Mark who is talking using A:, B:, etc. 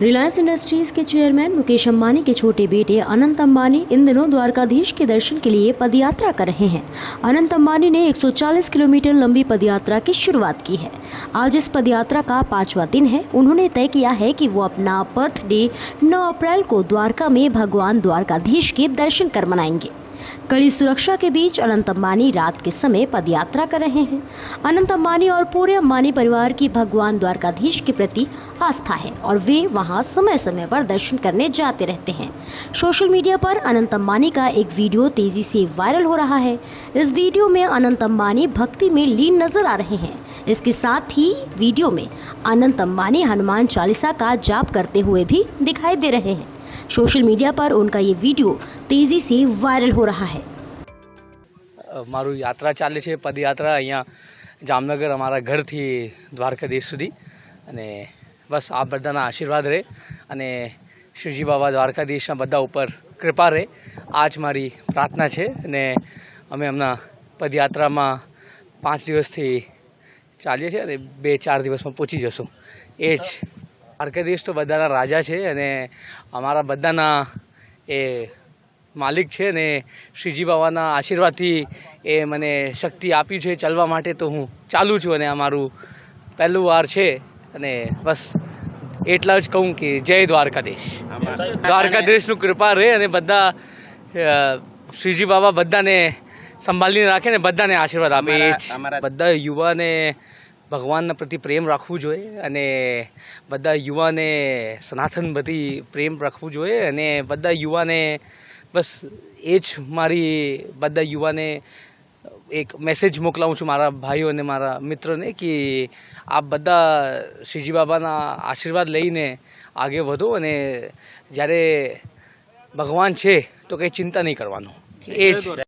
A: Reliance industries के chairman Mukesh Ambani के छोटे बेटे अनंत अंबानी इन दिनों द्वारकाधीश के दर्शन के लिए पदयात्रा कर रहे हैं। अनंत अंबानी ने 140 किलोमीटर लंबी पदयात्रा की शुरुआत की है। आज इस पदयात्रा का 5वां दिन है। उन्होंने तय किया है कि वो अपना बर्थडे 9 अप्रैल को द्वारका में भगवान द्वारकाधीश के दर्शन कर मनाएंगे। कड़ी सुरक्षा के बीच अनंत अंबानी रात के समय पदयात्रा कर रहे हैं। अनंत अंबानी और पूरे अंबानी परिवार की भगवान द्वारकाधीश के प्रति आस्था है और वे वहां समय समय पर दर्शन करने जाते रहते हैं। सोशल मीडिया पर अनंत अंबानी का एक वीडियो तेजी से वायरल हो रहा है। इस वीडियो में अनंत अंबानी भक्ति में लीन नजर आ रहे हैं। इसके साथ ही वीडियो में अनंत अंबानी हनुमान चालीसा का जाप करते हुए भी दिखाई दे रहे हैं। सोशल मीडिया पर उनका ये वीडियो तेजी से वायरल हो रहा है।
B: मारू यात्रा चाले छे पदयात्रा अहींया जामनगर अमारा घर थी द्वारकाधीश सुधी अने बस आप बधाना आशीर्वाद रहे अने श्रीजी बाबा द्वारकाधीशना बधा उपर कृपा रहे आज मारी प्रार्थना छे अने अमे हमना पदयात्रामां 5 દિવસથી ચાલીએ છીએ અને 2-4 દિવસમાં પહોંચી જશું। એ જ દ્વારકાધીશ તો બધાના રાજા છે અને અમારા બધાના એ માલિક છે ને શ્રીજી બાબાના આશીર્વાદથી એ મને શક્તિ આપી છે ચાલવા માટે તો હું ચાલું છું અને આ મારું પહેલું વાર છે અને બસ એટલા જ કહું કે જય દ્વારકાધીશ। દ્વારકાધીશનું કૃપા રહે અને બધા શ્રીજી બાબા બધાને સંભાળીને રાખે ને બધાને આશીર્વાદ આપે। એ જ બધા યુવાને ભગવાનના પ્રતિ પ્રેમ રાખવું જોઈએ અને બધા યુવાને સનાતન પ્રતિ પ્રેમ રાખવું જોઈએ અને બધા યુવાને બસ એ જ મારી બધા યુવાને એક મેસેજ મોકલાવું છું મારા ભાઈઓ અને મારા મિત્રોને કે આપ બધા શ્રીજી બાબાના આશીર્વાદ લઈને આગળ વધો અને જ્યારે ભગવાન છે તો કંઈ ચિંતા નહીં કરવાનું। એ જ